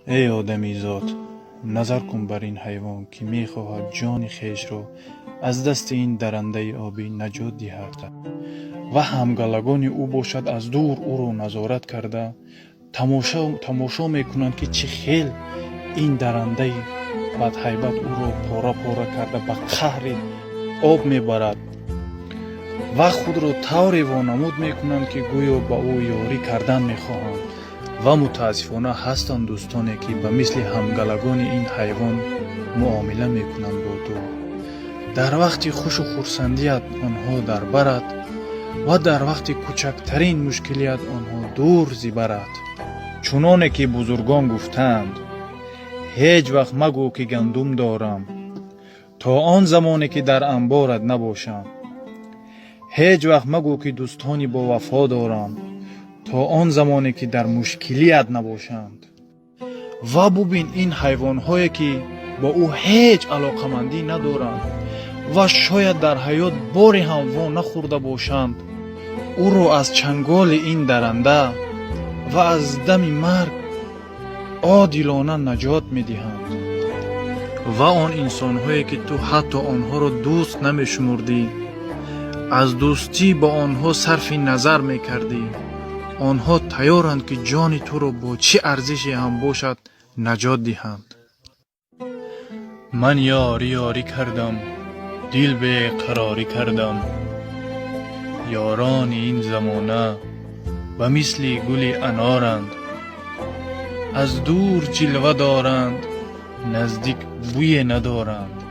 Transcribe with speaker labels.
Speaker 1: ای آدمی زاد، نظر کن بر این حیوان که می خواهد جان خیش را از دست این درنده آبی نجات دهد و همگلگان او باشد از دور او را نظارت کرده تماشا می کنند که چه خیل این درنده بدهیبت او را پاره پاره کرده به قهر آب می برد و خود را طوری وانمود می کنند که گویا به او یاری کردن می خواهند. و متاسفانه هستند دوستانی که به مثل همگلگان این حیوان معامله می کنند با تو. در وقت خوش و خرسندیت آنها در برد و در وقت کوچکترین مشکلیت آنها دور زیبرد. چنانه که بزرگان گفتند هیچ وقت مگو که گندم دارم تا آن زمانی که در انبارت نباشم. هیچ وقت مگو که دوستانی با وفا دارم تا آن زمانی که در مشکلیت نباشند. و ببین این حیوان‌هایی که با او هیچ علاقمندی ندارند و شاید در حیات باری هم وا نخورده باشند، او را از چنگال این درنده و از دم مرگ عادلانه نجات می‌دهند. و آن انسان‌هایی که تو حتی آنها را دوست نمی‌شمردی، از دوستی با آنها صرف نظر می‌کردی، آنها تیارند که جان تو را با چه ارزشی هم باشد نجات دهند. من یاری کردم، دل به قراری کردم، یاران این زمانه و مثل گل انارند، از دور جلوه دارند نزدیک بوی ندارند.